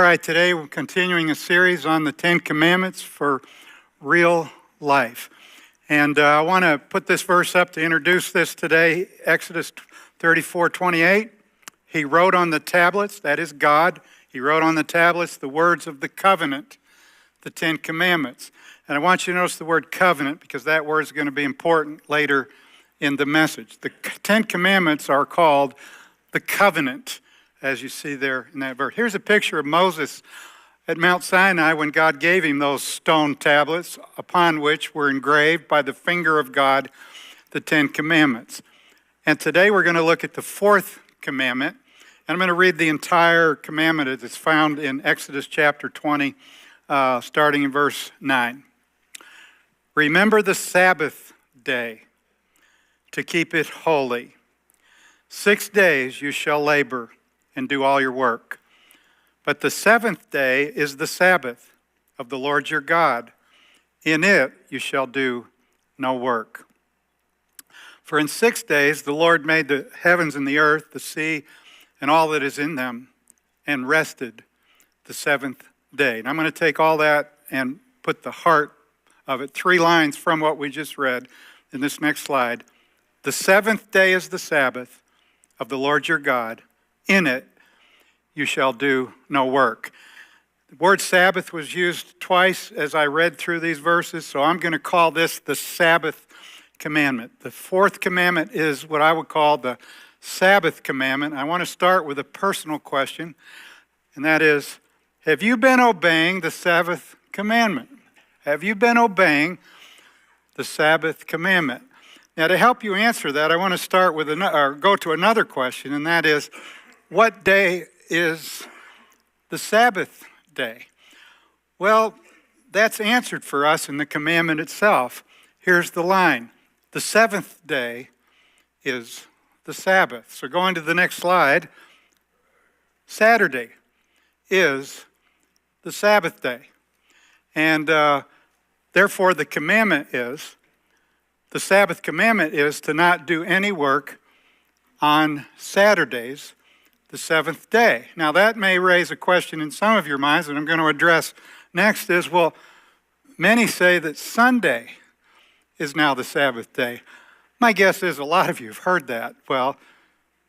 right, today we're continuing a series on the Ten Commandments for real life. And I want to put this verse up to introduce this today, Exodus 34:28. He wrote on the tablets, that is God, he wrote on the tablets the words of the covenant, the Ten Commandments. And I want you to notice the word covenant because that word is going to be important later in the message. The Ten Commandments are called the covenant, as you see there in that verse. Here's a picture of Moses at Mount Sinai when God gave him those stone tablets upon which were engraved by the finger of God the Ten Commandments. And today we're going to look at the fourth commandment. And I'm going to read the entire commandment as it's found in Exodus chapter 20, starting in verse 9. Remember the Sabbath day to keep it holy. 6 days you shall labor and do all your work. But the seventh day is the Sabbath of the Lord your God. In it you shall do no work. For in 6 days the Lord made the heavens and the earth, the sea, and all that is in them, and rested the seventh day. And I'm going to take all that and put the heart of it, 3 lines from what we just read in this next slide. The seventh day is the Sabbath of the Lord your God. In it you shall do no work. The word Sabbath was used twice as I read through these verses, so I'm going to call this the Sabbath commandment. The fourth commandment is what I would call the Sabbath commandment. I want to start with a personal question, and that is, have you been obeying the Sabbath commandment? Have you been obeying the Sabbath commandment? Now, to help you answer that, I want to start with go to another question, and that is, what day is the Sabbath day? Well, that's answered for us in the commandment itself. Here's the line. The seventh day is the Sabbath. So going to the next slide, Saturday is the Sabbath day. And therefore the Sabbath commandment is to not do any work on Saturdays, the seventh day. Now that may raise a question in some of your minds that I'm going to address next is, well, many say that Sunday is now the Sabbath day. My guess is a lot of you have heard that. Well,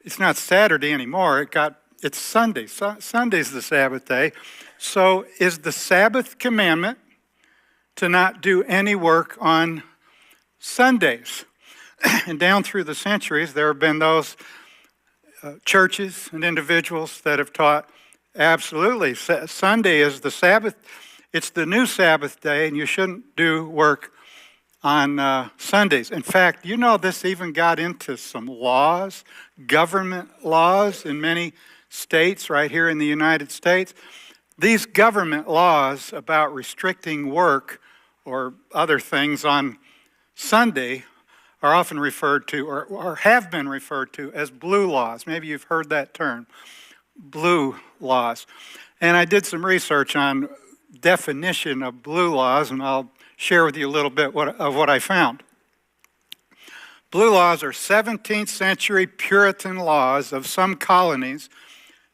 it's not Saturday anymore. It's Sunday. Sunday's the Sabbath day. So is the Sabbath commandment to not do any work on Sundays? And down through the centuries, there have been those churches and individuals that have taught absolutely Sunday is the Sabbath. It's the new Sabbath day, and you shouldn't do work on Sundays. In fact, you know, this even got into some laws, government laws in many states right here in the United States. These government laws about restricting work or other things on Sunday are often referred to or have been referred to as blue laws. Maybe you've heard that term, blue laws. And I did some research on definition of blue laws, and I'll share with you a little bit of what I found. Blue laws are 17th century Puritan laws of some colonies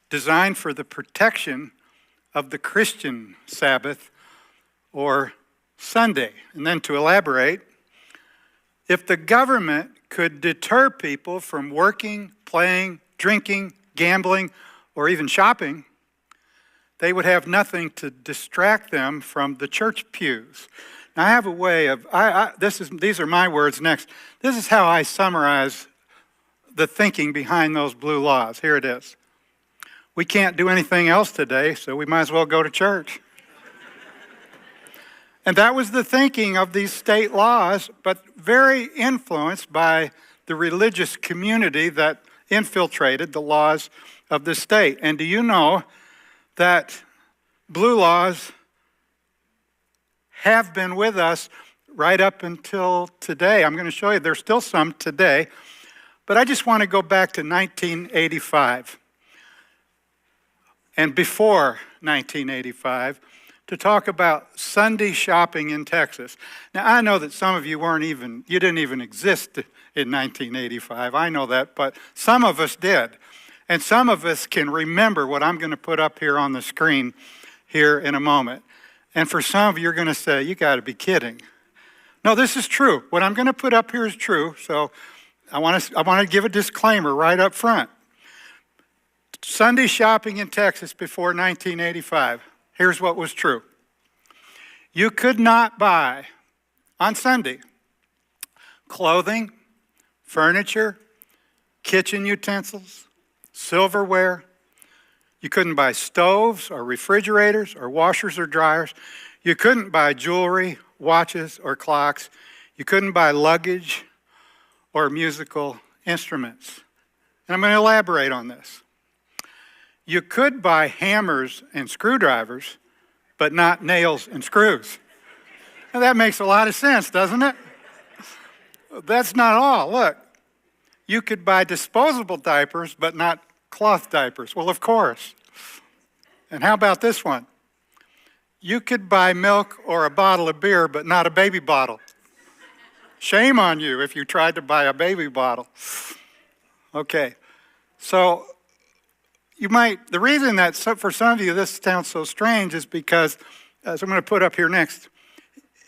designed for the protection of the Christian Sabbath or Sunday. And then to elaborate, if the government could deter people from working, playing, drinking, gambling, or even shopping, they would have nothing to distract them from the church pews. Now I have a way of, these are my words next. This is how I summarize the thinking behind those blue laws. Here it is. We can't do anything else today, so we might as well go to church. And that was the thinking of these state laws, but very influenced by the religious community that infiltrated the laws of the state. And do you know that blue laws have been with us right up until today? I'm going to show you there's still some today, but I just want to go back to 1985 and before 1985 to talk about Sunday shopping in Texas. Now, I know that some of you you didn't even exist in 1985. I know that, but some of us did. And some of us can remember what I'm going to put up here on the screen here in a moment. And for some of you, you're going to say, you got to be kidding. No, this is true. What I'm going to put up here is true. So I want to give a disclaimer right up front. Sunday shopping in Texas before 1985. Here's what was true. You could not buy on Sunday clothing, furniture, kitchen utensils, silverware. You couldn't buy stoves or refrigerators or washers or dryers. You couldn't buy jewelry, watches, or clocks. You couldn't buy luggage or musical instruments. And I'm going to elaborate on this. You could buy hammers and screwdrivers, but not nails and screws. Now that makes a lot of sense, doesn't it? That's not all. Look, you could buy disposable diapers, but not cloth diapers. Well, of course. And how about this one? You could buy milk or a bottle of beer, but not a baby bottle. Shame on you if you tried to buy a baby bottle. Okay, so the reason that for some of you this sounds so strange is because, as I'm going to put up here next,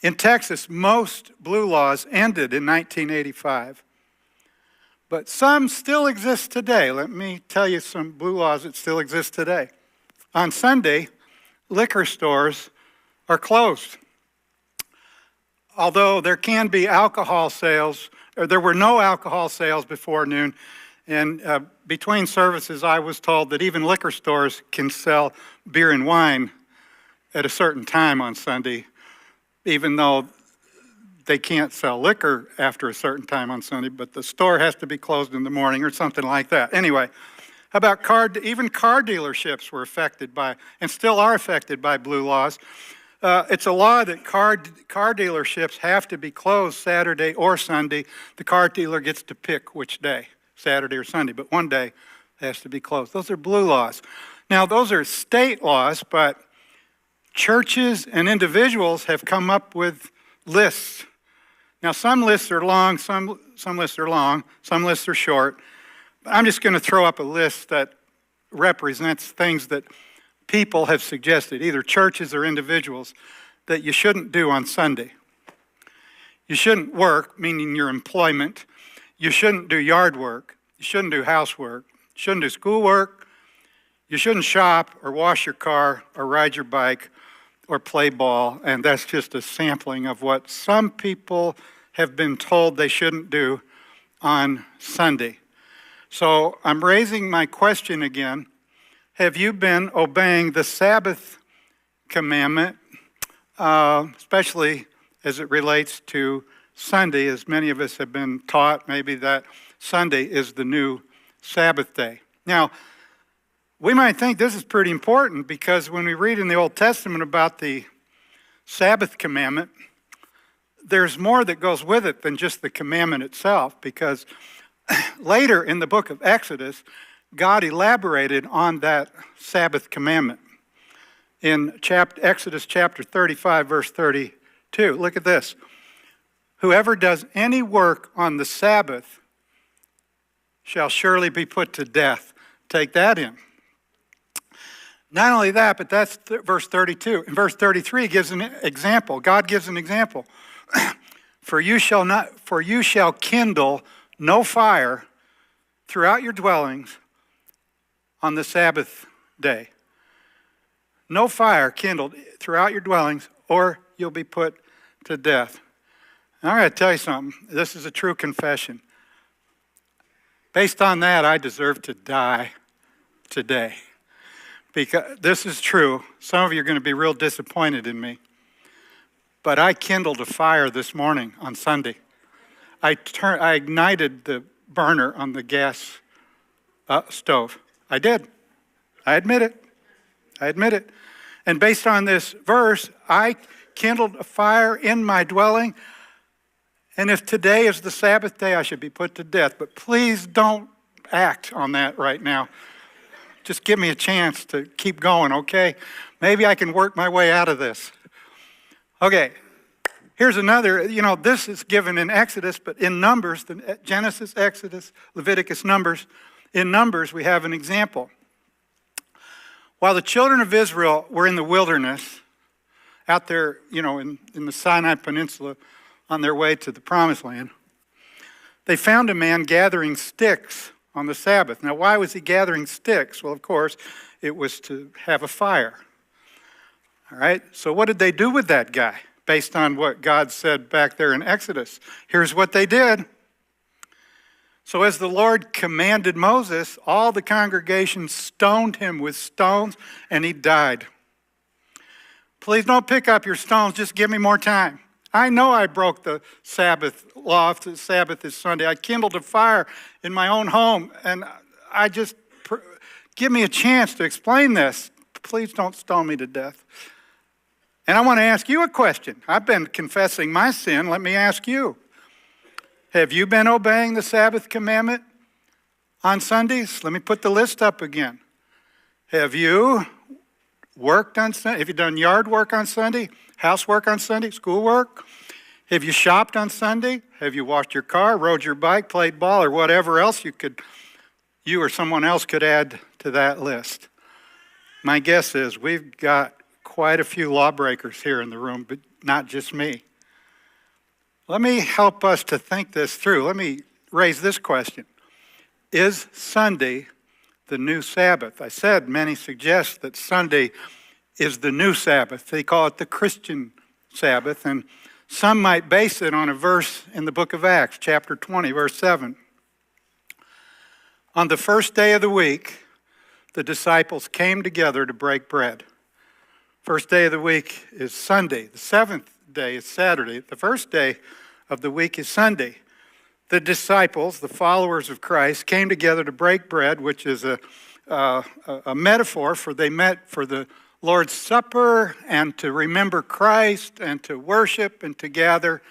in Texas, most blue laws ended in 1985. But some still exist today. Let me tell you some blue laws that still exist today. On Sunday, liquor stores are closed. Although there can be alcohol sales, or there were no alcohol sales before noon, and between services I was told that even liquor stores can sell beer and wine at a certain time on Sunday, even though they can't sell liquor after a certain time on Sunday, but the store has to be closed in the morning or something like that. Anyway, how about even car dealerships were affected by, and still are affected by blue laws. It's a law that car dealerships have to be closed Saturday or Sunday. The car dealer gets to pick which day, Saturday or Sunday, but one day has to be closed. Those are blue laws. Now, those are state laws, but churches and individuals have come up with lists. Now, some lists are long, some lists are long, some lists are short. I'm just going to throw up a list that represents things that people have suggested, either churches or individuals, that you shouldn't do on Sunday. You shouldn't work, meaning your employment. You shouldn't do yard work. You shouldn't do housework. You shouldn't do schoolwork. You shouldn't shop or wash your car or ride your bike or play ball. And that's just a sampling of what some people have been told they shouldn't do on Sunday. So I'm raising my question again. Have you been obeying the Sabbath commandment, especially as it relates to Sunday, as many of us have been taught maybe that Sunday is the new Sabbath day? Now, we might think this is pretty important because when we read in the Old Testament about the Sabbath commandment, there's more that goes with it than just the commandment itself, because later in the book of Exodus, God elaborated on that Sabbath commandment. In Exodus chapter 35, verse 32, look at this. Whoever does any work on the Sabbath shall surely be put to death. Take that in. Not only that, but that's verse 32. In verse 33 gives an example. God gives an example. For you shall kindle no fire throughout your dwellings on the Sabbath day. No fire kindled throughout your dwellings, or you'll be put to death. And I'm going to tell you something. This is a true confession. Based on that, I deserve to die today. Because this is true. Some of you are going to be real disappointed in me. But I kindled a fire this morning on Sunday. I ignited the burner on the gas stove. I did. I admit it. And based on this verse, I kindled a fire in my dwelling. And if today is the Sabbath day, I should be put to death. But please don't act on that right now. Just give me a chance to keep going, okay? Maybe I can work my way out of this. Okay, here's another, this is given in Exodus, but in Numbers, Genesis, Exodus, Leviticus, Numbers, In Numbers, we have an example. While the children of Israel were in the wilderness, out there, in the Sinai Peninsula, on their way to the Promised Land, they found a man gathering sticks on the Sabbath. Now, why was he gathering sticks? Well, of course, it was to have a fire. All right, so what did they do with that guy? Based on what God said back there in Exodus. Here's what they did. So as the Lord commanded Moses, all the congregation stoned him with stones, and he died. Please don't pick up your stones, just give me more time. I know I broke the Sabbath law. The Sabbath is Sunday. I kindled a fire in my own home, and give me a chance to explain this. Please don't stone me to death. And I want to ask you a question. I've been confessing my sin. Let me ask you. Have you been obeying the Sabbath commandment on Sundays? Let me put the list up again. Have you worked on Sunday? Have you done yard work on Sunday? Housework on Sunday? Schoolwork? Have you shopped on Sunday? Have you washed your car, rode your bike, played ball, or whatever else you or someone else could add to that list? My guess is we've got quite a few lawbreakers here in the room, but not just me. Let me help us to think this through. Let me raise this question. Is Sunday the new Sabbath? I said many suggest that Sunday is the new Sabbath. They call it the Christian Sabbath, and some might base it on a verse in the book of Acts, chapter 20, verse 7. On the first day of the week, the disciples came together to break bread. First day of the week is Sunday. The seventh day is Saturday. The first day of the week is Sunday. The disciples, the followers of Christ, came together to break bread, which is a metaphor for they met for the Lord's Supper and to remember Christ and to worship and to gather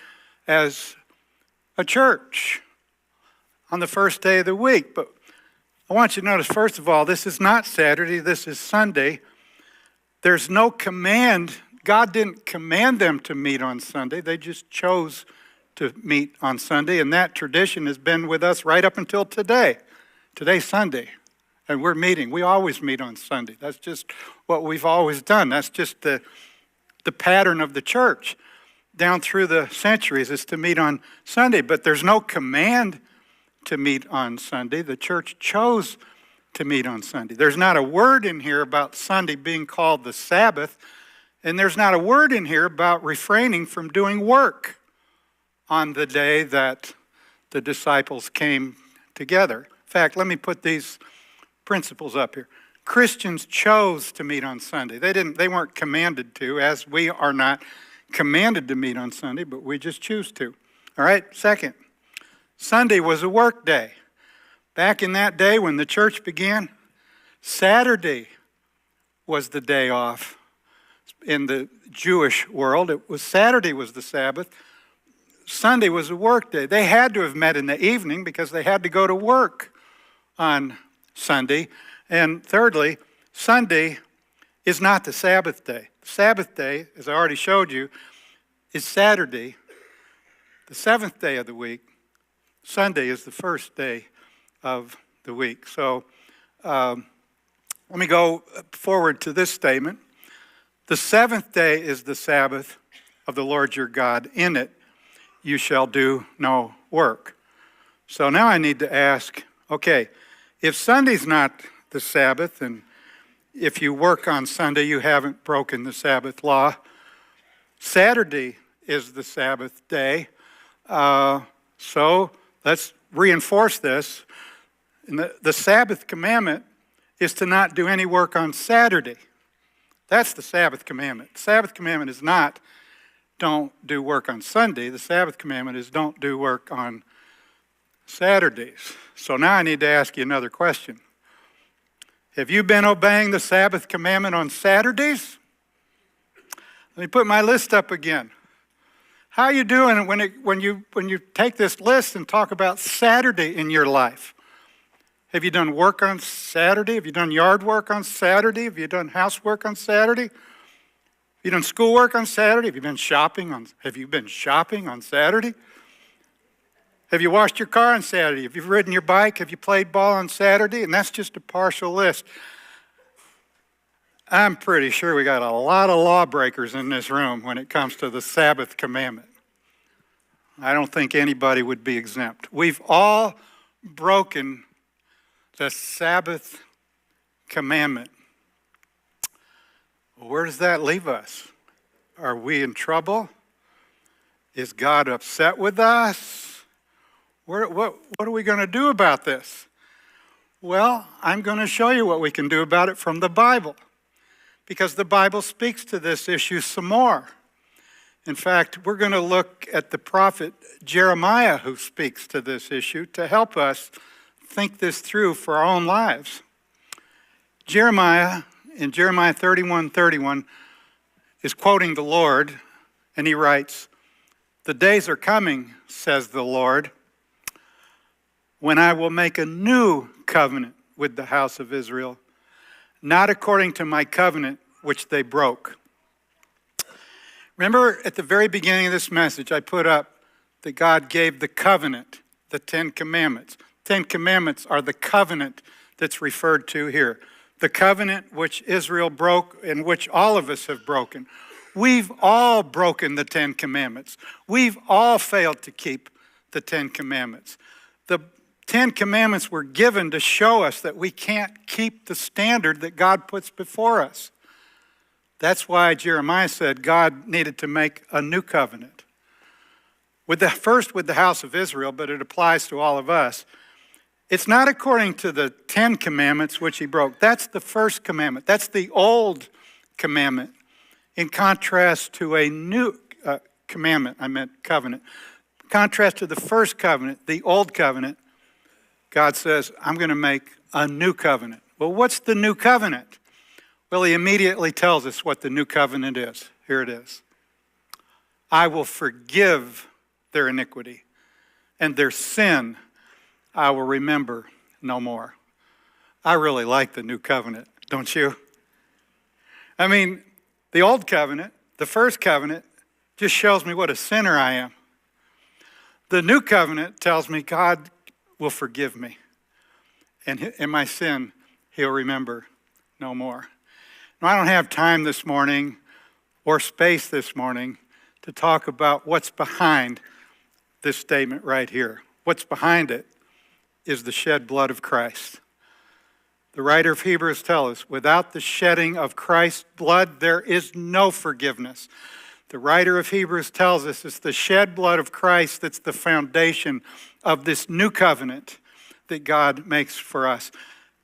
as a church on the first day of the week. But I want you to notice, first of all, this is not Saturday, this is Sunday. There's no command. God didn't command them to meet on Sunday. They just chose to meet on Sunday, and that tradition has been with us right up until today. Today's Sunday, and we're meeting. We always meet on Sunday. That's just what we've always done. That's just the pattern of the church down through the centuries is to meet on Sunday. But there's no command to meet on Sunday. The church chose to meet on Sunday. There's not a word in here about Sunday being called the Sabbath, and there's not a word in here about refraining from doing work on the day that the disciples came together. In fact, let me put these principles up here. Christians chose to meet on Sunday. They weren't commanded to, as we are not commanded to meet on Sunday, but we just choose to. All right, second, Sunday was a work day. Back in that day when the church began, Saturday was the day off. In the Jewish world, Saturday was the Sabbath. Sunday was a work day. They had to have met in the evening because they had to go to work on Sunday. And thirdly, Sunday is not the Sabbath day. The Sabbath day, as I already showed you, is Saturday, the seventh day of the week. Sunday is the first day of the week. So let me go forward to this statement. The seventh day is the Sabbath of the Lord your God. In it you shall do no work. So now I need to ask, okay, if Sunday's not the Sabbath, and if you work on Sunday, you haven't broken the Sabbath law. Saturday is the Sabbath day. So let's reinforce this. And the Sabbath commandment is to not do any work on Saturday. That's the Sabbath commandment. The Sabbath commandment is not don't do work on Sunday. The Sabbath commandment is don't do work on Saturdays. So now I need to ask you another question. Have you been obeying the Sabbath commandment on Saturdays? Let me put my list up again. How are you doing when you take this list and talk about Saturday in your life? Have you done work on Saturday? Have you done yard work on Saturday? Have you done housework on Saturday? Have you done schoolwork on Saturday? Have you been shopping on Saturday? Have you washed your car on Saturday? Have you ridden your bike? Have you played ball on Saturday? And that's just a partial list. I'm pretty sure we got a lot of lawbreakers in this room when it comes to the Sabbath commandment. I don't think anybody would be exempt. We've all broken the Sabbath commandment. Well, where does that leave us? Are we in trouble? Is God upset with us? What are we going to do about this? Well, I'm going to show you what we can do about it from the Bible, because the Bible speaks to this issue some more. In fact, we're going to look at the prophet Jeremiah, who speaks to this issue to help us think this through for our own lives. Jeremiah, in Jeremiah 31:31, is quoting the Lord, and he writes, "The days are coming, says the Lord, when I will make a new covenant with the house of Israel, not according to my covenant which they broke." Remember at the very beginning of this message, I put up that God gave the covenant, the 10 Commandments. 10 Commandments are the covenant that's referred to here. The covenant which Israel broke and which all of us have broken. We've all broken the 10 Commandments. We've all failed to keep the 10 Commandments. The 10 Commandments were given to show us that we can't keep the standard that God puts before us. That's why Jeremiah said God needed to make a new covenant. First with the house of Israel, but it applies to all of us. It's not according to the 10 Commandments which he broke. That's the first commandment. That's the old commandment. In contrast to a new commandment, I meant covenant. In contrast to the first covenant, the old covenant, God says, I'm going to make a new covenant. Well, what's the new covenant? Well, he immediately tells us what the new covenant is. Here it is. I will forgive their iniquity, and their sin I will remember no more. I really like the new covenant, don't you? I mean, the old covenant, the first covenant, just shows me what a sinner I am. The new covenant tells me God will forgive me, and my sin he'll remember no more. Now, I don't have time this morning or space this morning to talk about what's behind this statement right here. What's behind it is the shed blood of Christ. The writer of Hebrews tells us, without the shedding of Christ's blood, there is no forgiveness. The writer of Hebrews tells us it's the shed blood of Christ that's the foundation of this new covenant that God makes for us.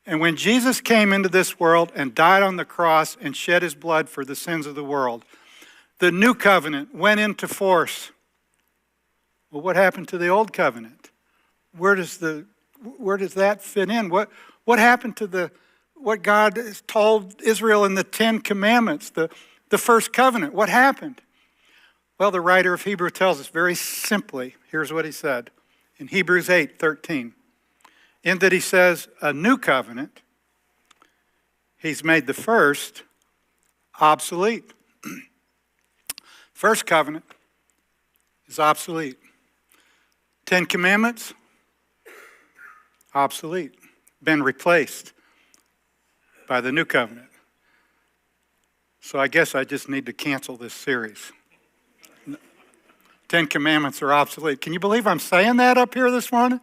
And when Jesus came into this world and died on the cross and shed his blood for the sins of the world, the new covenant went into force. Well, what happened to the old covenant? Where does that fit in? What happened to what God has told Israel in the 10 Commandments, the first covenant? What happened? Well, the writer of Hebrews tells us very simply. Here's what he said in Hebrews 8:13. In that he says, a new covenant, he's made the first obsolete. First covenant is obsolete. 10 Commandments, obsolete, been replaced by the new covenant. So I guess I just need to cancel this series. 10 Commandments are obsolete. Can you believe I'm saying that up here this morning?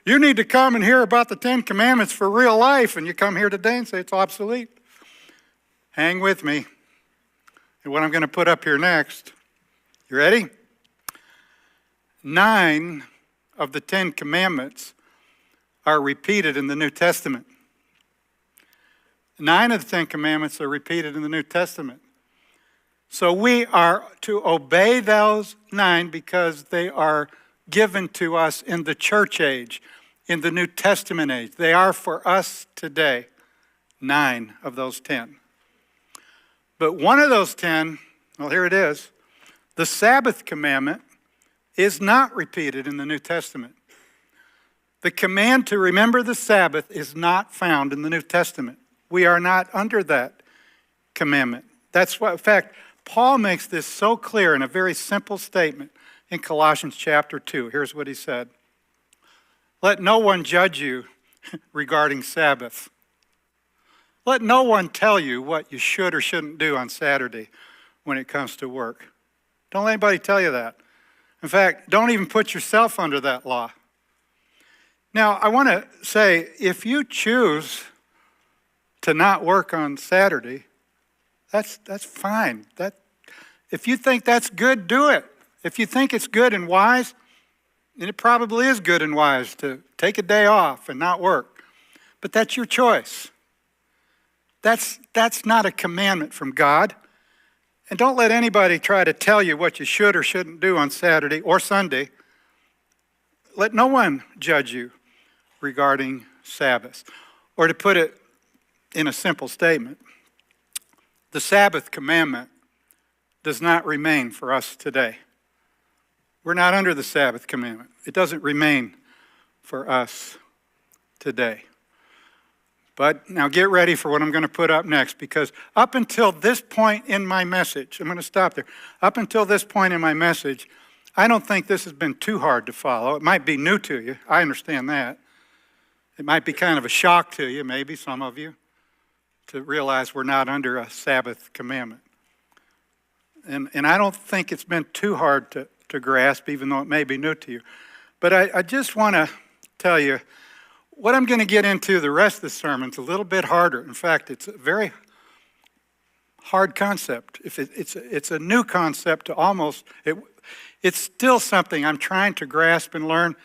You need to come and hear about the 10 Commandments for real life, and you come here today and say it's obsolete. Hang with me. And what I'm going to put up here next, you ready? 9 of the 10 Commandments are repeated in the New Testament. 9 of the 10 Commandments are repeated in the New Testament. So we are to obey those 9 because they are given to us in the church age, in the New Testament age. They are for us today, 9 of those 10. But one of those 10, well, here it is. The Sabbath commandment is not repeated in the New Testament. The command to remember the Sabbath is not found in the New Testament. We are not under that commandment. That's what, in fact, Paul makes this so clear in a very simple statement in Colossians chapter 2. Here's what he said. Let no one judge you regarding Sabbath. Let no one tell you what you should or shouldn't do on Saturday when it comes to work. Don't let anybody tell you that. In fact, don't even put yourself under that law. Now, I want to say, if you choose to not work on Saturday, that's fine. If you think that's good, do it. If you think it's good and wise, and it probably is good and wise to take a day off and not work, but that's your choice. That's not a commandment from God. And don't let anybody try to tell you what you should or shouldn't do on Saturday or Sunday. Let no one judge you regarding Sabbath. Or to put it in a simple statement, the Sabbath commandment does not remain for us today. We're not under the Sabbath commandment. It doesn't remain for us today. But now get ready for what I'm going to put up next, because up until this point in my message, I'm going to stop there. Up until this point in my message, I don't think this has been too hard to follow. It might be new to you. I understand that. It might be kind of a shock to you, maybe some of you, to realize we're not under a Sabbath commandment. And I don't think it's been too hard to grasp, even though it may be new to you. But I just want to tell you, what I'm going to get into the rest of the sermon is a little bit harder. In fact, it's a very hard concept. It's a new concept to almost, it's still something I'm trying to grasp and learn,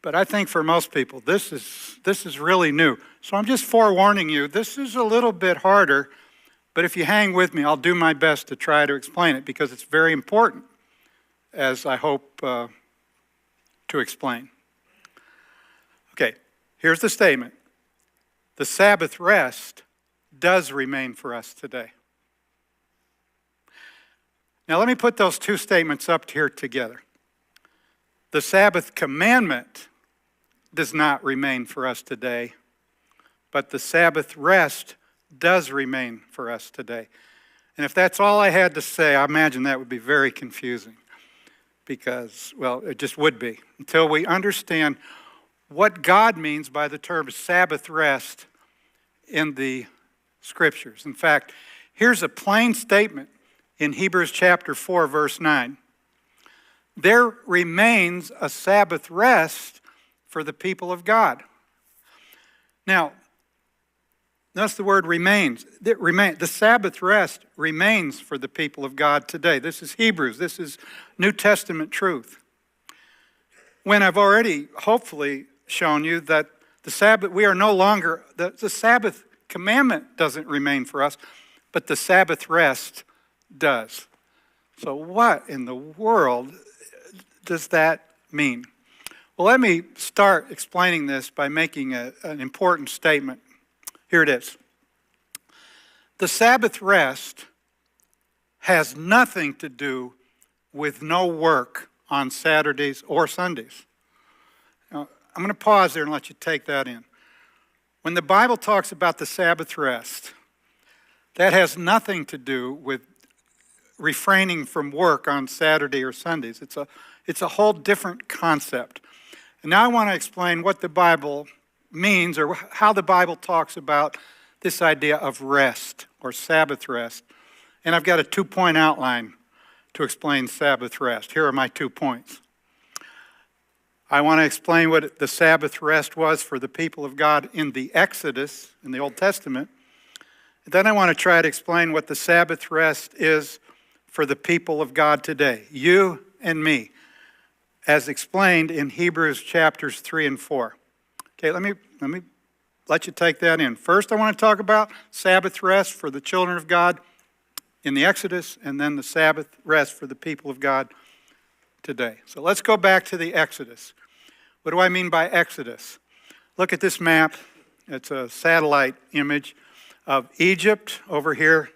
but I think for most people, this is really new. So I'm just forewarning you, this is a little bit harder, but if you hang with me, I'll do my best to try to explain it, because it's very important, as I hope to explain. Okay. Here's the statement. The Sabbath rest does remain for us today. Now let me put those two statements up here together. The Sabbath commandment does not remain for us today, but the Sabbath rest does remain for us today. And if that's all I had to say, I imagine that would be very confusing, because, well, it just would be, until we understand what God means by the term Sabbath rest in the Scriptures. In fact, here's a plain statement in Hebrews chapter 4, verse 9. There remains a Sabbath rest for the people of God. Now, notice the word remains. The Sabbath rest remains for the people of God today. This is Hebrews. This is New Testament truth. When I've already, hopefully, shown you that the Sabbath, we are no longer, the Sabbath commandment doesn't remain for us, but the Sabbath rest does. So what in the world does that mean? Well, let me start explaining this by making an important statement. Here it is. The Sabbath rest has nothing to do with no work on Saturdays or Sundays. I'm going to pause there and let you take that in. When the Bible talks about the Sabbath rest, that has nothing to do with refraining from work on Saturday or Sundays. It's a whole different concept. And now I want to explain what the Bible means, or how the Bible talks about this idea of rest or Sabbath rest. And I've got a 2-point outline to explain Sabbath rest. Here are my 2 points. I want to explain what the Sabbath rest was for the people of God in the Exodus, in the Old Testament. And then I want to try to explain what the Sabbath rest is for the people of God today, you and me, as explained in Hebrews chapters 3 and 4. Okay, let me let you take that in. First, I want to talk about Sabbath rest for the children of God in the Exodus, and then the Sabbath rest for the people of God today. So let's go back to the Exodus. What do I mean by Exodus? Look at this map. It's a satellite image of Egypt over here.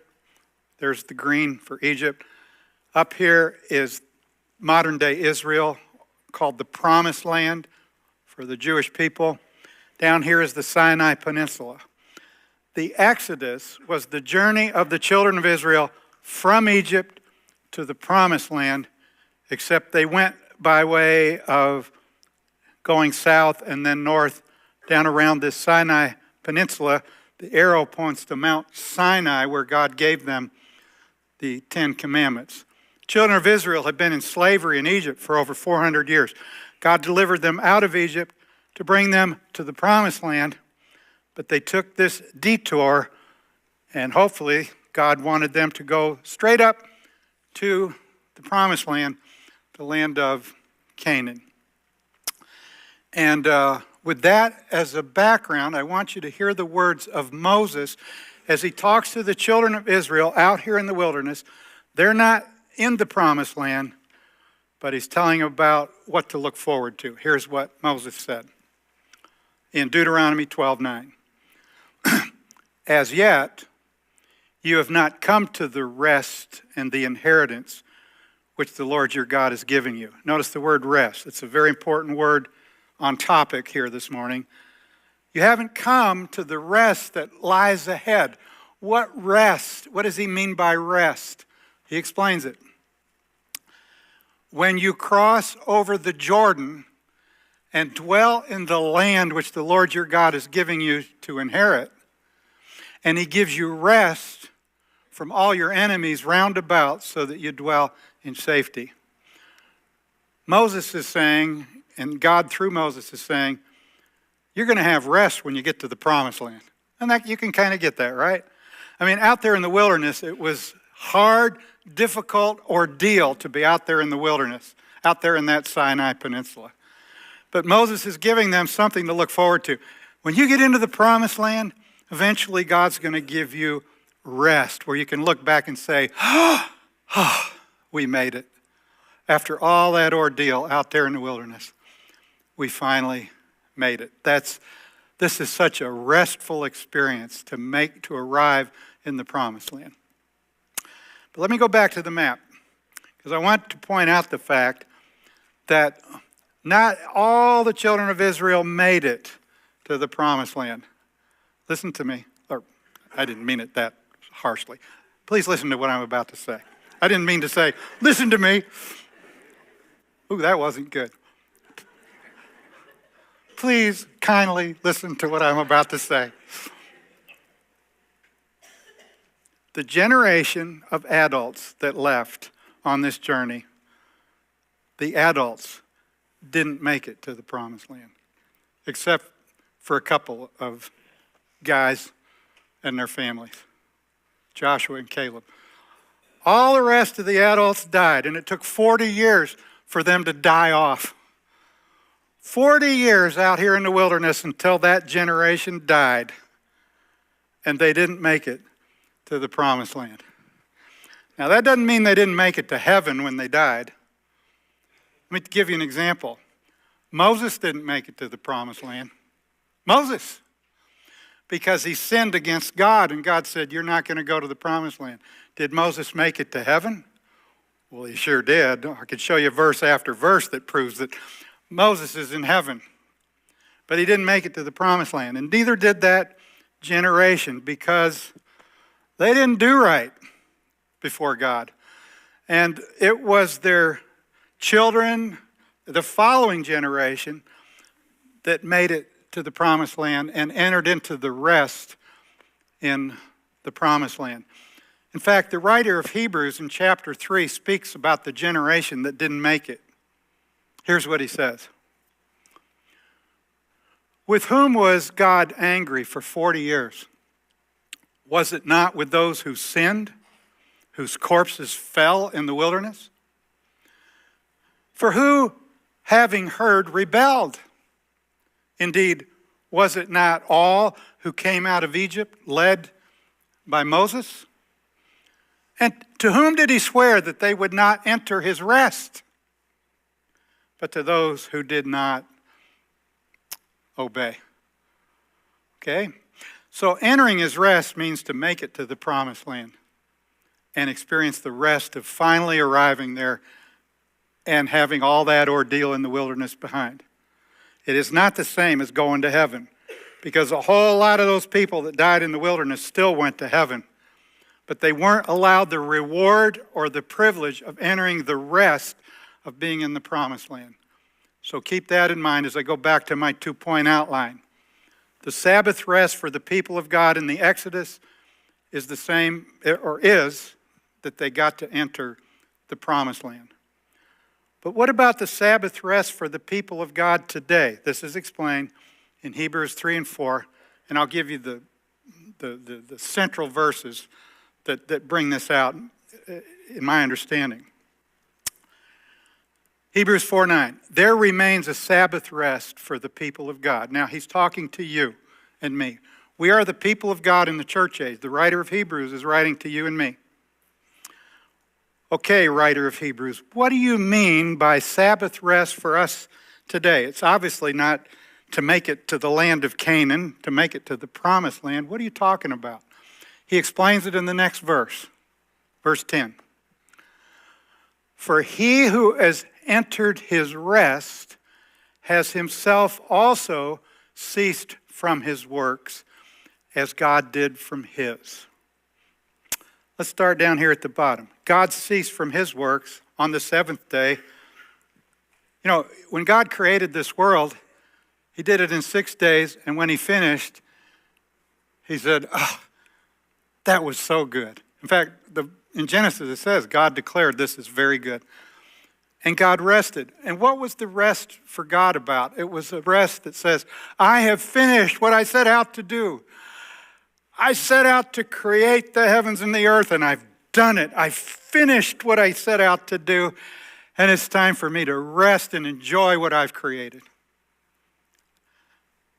There's the green for Egypt. Up here is modern-day Israel, called the Promised Land for the Jewish people. Down here is the Sinai Peninsula. The Exodus was the journey of the children of Israel from Egypt to the Promised Land, except they went by way of going south and then north down around this Sinai Peninsula. The arrow points to Mount Sinai, where God gave them the Ten Commandments. Children of Israel had been in slavery in Egypt for over 400 years. God delivered them out of Egypt to bring them to the Promised Land, but they took this detour, and hopefully God wanted them to go straight up to the Promised Land, the land of Canaan. And with that as a background, I want you to hear the words of Moses as he talks to the children of Israel out here in the wilderness. They're not in the Promised Land, but he's telling them about what to look forward to. Here's what Moses said in Deuteronomy 12:9. As yet, you have not come to the rest and the inheritance which the Lord your God is giving you. Notice the word rest. It's a very important word on topic here this morning. You haven't come to the rest that lies ahead. What rest? What does he mean by rest? He explains it. When you cross over the Jordan and dwell in the land which the Lord your God is giving you to inherit, and he gives you rest from all your enemies round about so that you dwell in safety. Moses is saying, and God through Moses is saying, you're going to have rest when you get to the Promised Land. And that you can kind of get that, right? I mean, out there in the wilderness, it was hard, difficult ordeal to be out there in the wilderness, out there in that Sinai Peninsula. But Moses is giving them something to look forward to. When you get into the Promised Land, eventually God's going to give you rest, where you can look back and say, we made it. After all that ordeal out there in the wilderness, we finally made it. This is such a restful experience to arrive in the Promised Land. But let me go back to the map, because I want to point out the fact that not all the children of Israel made it to the Promised Land. Listen to me. Or I didn't mean it that harshly. Please listen to what I'm about to say. I didn't mean to say, listen to me. Ooh, that wasn't good. Please kindly listen to what I'm about to say. The generation of adults that left on this journey, the adults didn't make it to the Promised Land, except for a couple of guys and their families, Joshua and Caleb. All the rest of the adults died, and it took 40 years for them to die off. 40 years out here in the wilderness until that generation died, and they didn't make it to the Promised Land. Now, that doesn't mean they didn't make it to heaven when they died. Let me give you an example. Moses didn't make it to the Promised Land. Moses, because he sinned against God, and God said, you're not going to go to the Promised Land. Did Moses make it to heaven? Well, he sure did. I could show you verse after verse that proves that Moses is in heaven. But he didn't make it to the Promised Land, and neither did that generation, because they didn't do right before God. And it was their children, the following generation, that made it to the Promised Land and entered into the rest in the Promised Land. In fact, the writer of Hebrews in chapter 3 speaks about the generation that didn't make it. Here's what he says. With whom was God angry for 40 years? Was it not with those who sinned, whose corpses fell in the wilderness? For who, having heard, rebelled? Indeed, was it not all who came out of Egypt led by Moses? And to whom did he swear that they would not enter his rest? But to those who did not obey. Okay? So entering his rest means to make it to the Promised Land and experience the rest of finally arriving there and having all that ordeal in the wilderness behind. It is not the same as going to heaven, because a whole lot of those people that died in the wilderness still went to heaven, but they weren't allowed the reward or the privilege of entering the rest of being in the Promised Land. So keep that in mind as I go back to my 2-point outline. The Sabbath rest for the people of God in the Exodus is the same, or is, that they got to enter the Promised Land. But what about the Sabbath rest for the people of God today? This is explained in Hebrews 3 and 4, and I'll give you the central verses that bring this out in my understanding. Hebrews 4:9, there remains a Sabbath rest for the people of God. Now, he's talking to you and me. We are the people of God in the church age. The writer of Hebrews is writing to you and me. Okay, writer of Hebrews, what do you mean by Sabbath rest for us today? It's obviously not to make it to the land of Canaan, to make it to the promised land. What are you talking about? He explains it in the next verse, verse 10. For he who has entered his rest has himself also ceased from his works as God did from his. Let's start down here at the bottom. God ceased from his works on the seventh day. You know, when God created this world, he did it in 6 days, and when he finished, he said, oh, that was so good. In fact, in Genesis it says, God declared this is very good. And God rested. And what was the rest for God about? It was a rest that says, I have finished what I set out to do. I set out to create the heavens and the earth, and I've done it. I finished what I set out to do, and it's time for me to rest and enjoy what I've created.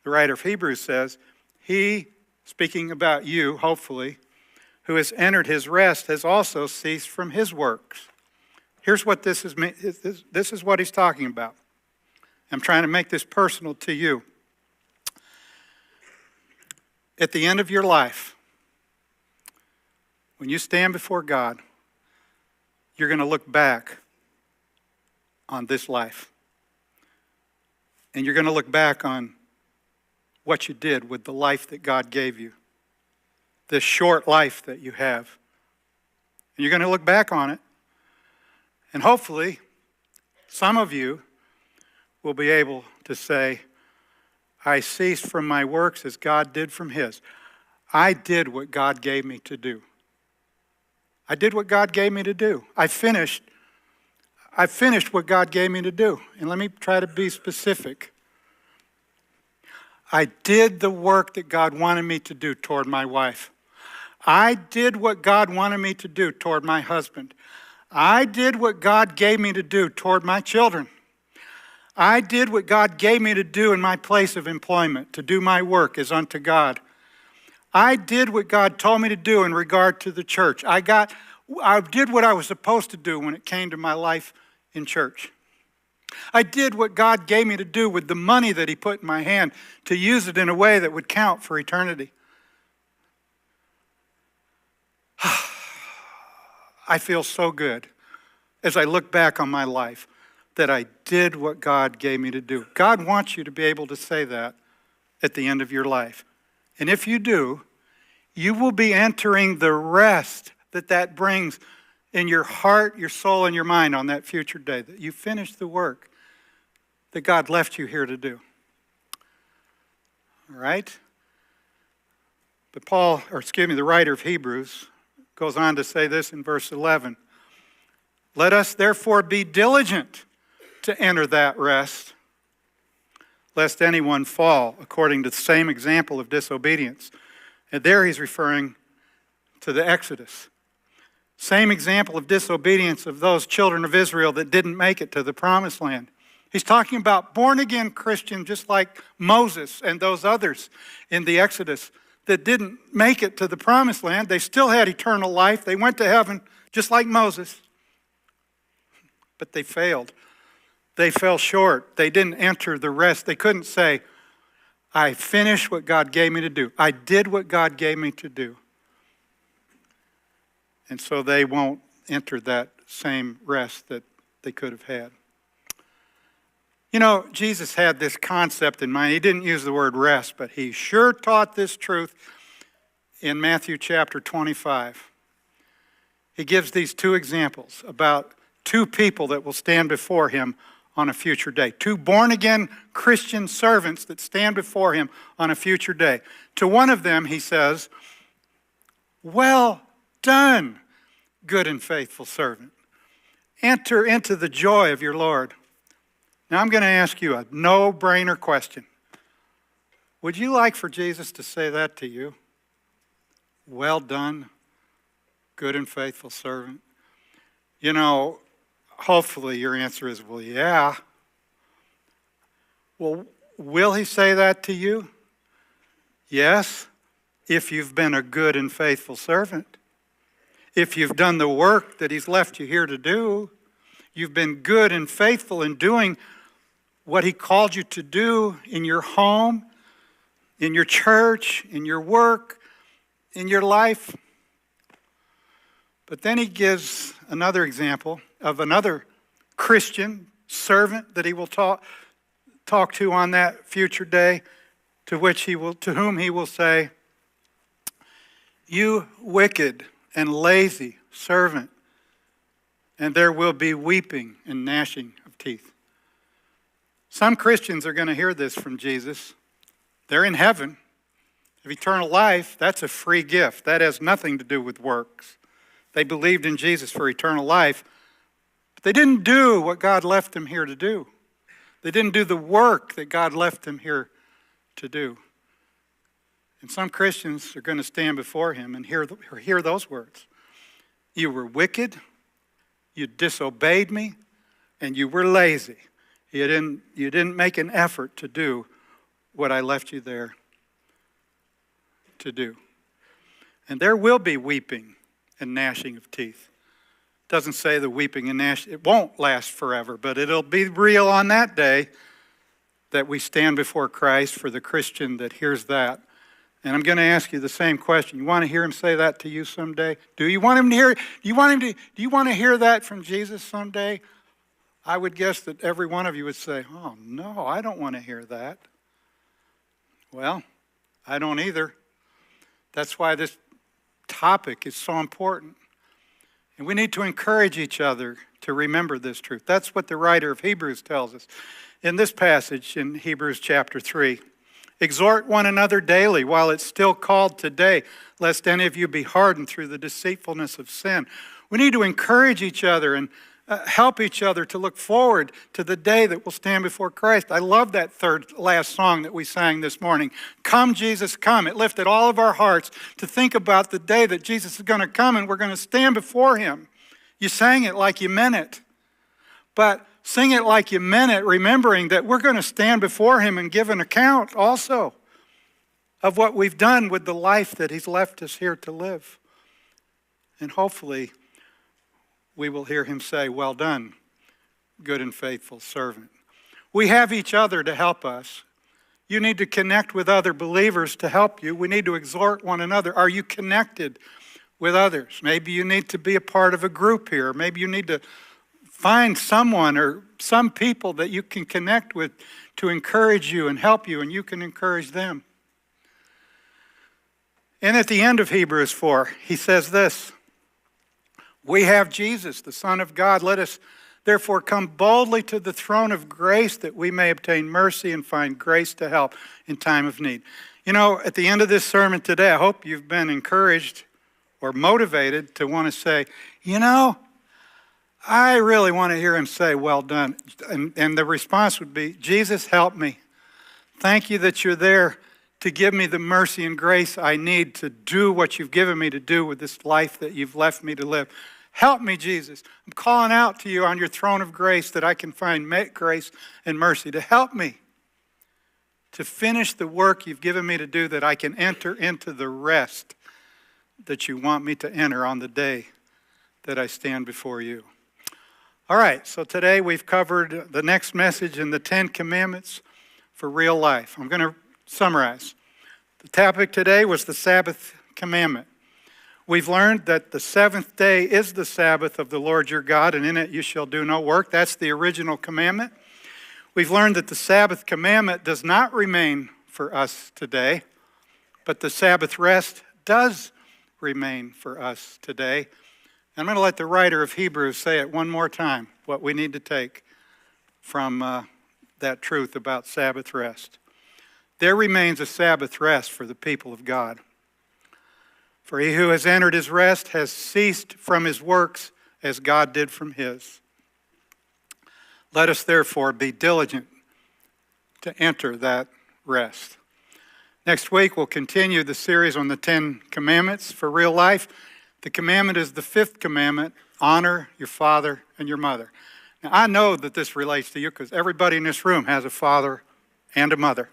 The writer of Hebrews says, he, speaking about you, hopefully, who has entered his rest has also ceased from his works. Here's what this is what he's talking about. I'm trying to make this personal to you. At the end of your life, when you stand before God, you're going to look back on this life. And you're going to look back on what you did with the life that God gave you, this short life that you have. And you're going to look back on it. And hopefully, some of you will be able to say, I ceased from my works as God did from his. I did what God gave me to do. I did what God gave me to do. I finished what God gave me to do. And let me try to be specific. I did the work that God wanted me to do toward my wife. I did what God wanted me to do toward my husband. I did what God gave me to do toward my children. I did what God gave me to do in my place of employment, to do my work as unto God. I did what God told me to do in regard to the church. I did what I was supposed to do when it came to my life in church. I did what God gave me to do with the money that he put in my hand, to use it in a way that would count for eternity. I feel so good as I look back on my life that I did what God gave me to do. God wants you to be able to say that at the end of your life. And if you do, you will be entering the rest that brings in your heart, your soul, and your mind on that future day, that you finished the work that God left you here to do. All right? But the writer of Hebrews goes on to say this in verse 11. Let us therefore be diligent to enter that rest, lest anyone fall according to the same example of disobedience. And there he's referring to the Exodus. Same example of disobedience of those children of Israel that didn't make it to the promised land. He's talking about born-again Christians just like Moses and those others in the Exodus that didn't make it to the promised land. They still had eternal life. They went to heaven just like Moses. But they failed. They fell short. They didn't enter the rest. They couldn't say, I finished what God gave me to do. I did what God gave me to do. And so they won't enter that same rest that they could have had. You know, Jesus had this concept in mind. He didn't use the word rest, but he sure taught this truth in Matthew chapter 25. He gives these two examples about two people that will stand before him on a future day. Two born-again Christian servants that stand before him on a future day. To one of them, he says, "Well done, good and faithful servant. Enter into the joy of your Lord." Now I'm going to ask you a no-brainer question. Would you like for Jesus to say that to you? Well done, good and faithful servant. You know, hopefully your answer is, well, yeah. Well, will he say that to you? Yes, if you've been a good and faithful servant. If you've done the work that he's left you here to do, you've been good and faithful in doing what he called you to do in your home, in your church, in your work, in your life. But then he gives another example of another Christian servant that he will talk to on that future day, to whom he will say, "You wicked and lazy servant, and there will be weeping and gnashing of teeth." Some Christians are going to hear this from Jesus. They're in heaven, of eternal life. That's a free gift. That has nothing to do with works. They believed in Jesus for eternal life, but they didn't do what God left them here to do. They didn't do the work that God left them here to do. And some Christians are going to stand before him and hear those words. "You were wicked, you disobeyed me, and you were lazy. You didn't make an effort to do what I left you there to do." And there will be weeping and gnashing of teeth. It doesn't say the weeping and gnashing. It won't last forever, but it'll be real on that day that we stand before Christ, for the Christian that hears that. And I'm going to ask you the same question. You want to hear him say that to you someday? Do you want to hear that from Jesus someday? I would guess that every one of you would say, "Oh no, I don't want to hear that." Well, I don't either. That's why this topic is so important. And we need to encourage each other to remember this truth. That's what the writer of Hebrews tells us in this passage in Hebrews chapter 3. "Exhort one another daily while it's still called today, lest any of you be hardened through the deceitfulness of sin." We need to encourage each other and help each other to look forward to the day that we'll stand before Christ. I love that third last song that we sang this morning. "Come, Jesus, come." It lifted all of our hearts to think about the day that Jesus is going to come and we're going to stand before him. You sang it like you meant it. But sing it like you meant it, remembering that we're going to stand before him and give an account also of what we've done with the life that he's left us here to live. And hopefully we will hear him say, "Well done, good and faithful servant." We have each other to help us. You need to connect with other believers to help you. We need to exhort one another. Are you connected with others? Maybe you need to be a part of a group here. Maybe you need to find someone or some people that you can connect with to encourage you and help you, and you can encourage them. And at the end of Hebrews 4, he says this, "We have Jesus, the Son of God. Let us therefore come boldly to the throne of grace that we may obtain mercy and find grace to help in time of need." You know, at the end of this sermon today, I hope you've been encouraged or motivated to want to say, "You know, I really want to hear him say, 'Well done.'" And the response would be, "Jesus, help me. Thank you that you're there to give me the mercy and grace I need to do what you've given me to do with this life that you've left me to live. Help me, Jesus. I'm calling out to you on your throne of grace that I can find grace and mercy to help me to finish the work you've given me to do, that I can enter into the rest that you want me to enter on the day that I stand before you." All right, so today we've covered the next message in the 10 Commandments for real life. I'm going to summarize. The topic today was the Sabbath commandment. We've learned that the seventh day is the Sabbath of the Lord your God, and in it you shall do no work. That's the original commandment. We've learned that the Sabbath commandment does not remain for us today, but the Sabbath rest does remain for us today. I'm going to let the writer of Hebrews say it one more time, what we need to take from that truth about Sabbath rest. There remains a Sabbath rest for the people of God. For he who has entered his rest has ceased from his works as God did from his. Let us therefore be diligent to enter that rest. Next week we'll continue the series on the 10 Commandments for real life. The commandment is the 5th commandment: honor your father and your mother. Now I know that this relates to you because everybody in this room has a father and a mother.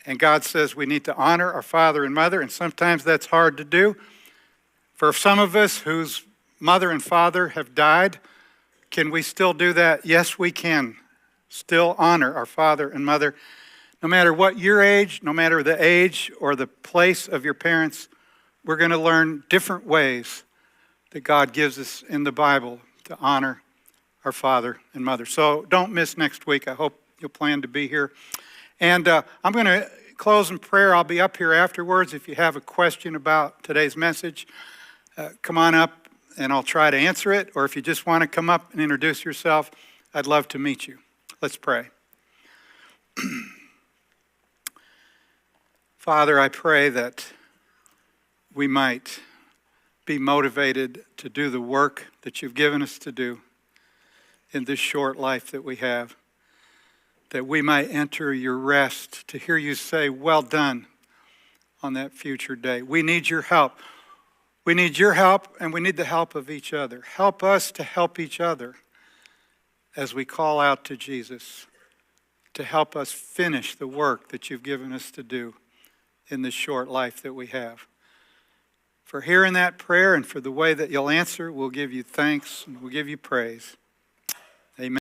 And God says we need to honor our father and mother, and sometimes that's hard to do. For some of us whose mother and father have died, can we still do that? Yes, we can still honor our father and mother. No matter what your age, no matter the age or the place of your parents, we're going to learn different ways that God gives us in the Bible to honor our father and mother. So don't miss next week. I hope you'll plan to be here. And I'm going to close in prayer. I'll be up here afterwards. If you have a question about today's message, come on up and I'll try to answer it. Or if you just want to come up and introduce yourself, I'd love to meet you. Let's pray. Father, I pray that we might be motivated to do the work that you've given us to do in this short life that we have, that we might enter your rest, to hear you say, well done, on that future day. We need your help. We need your help, and we need the help of each other. Help us to help each other as we call out to Jesus to help us finish the work that you've given us to do in this short life that we have. For hearing that prayer and for the way that you'll answer, we'll give you thanks and we'll give you praise.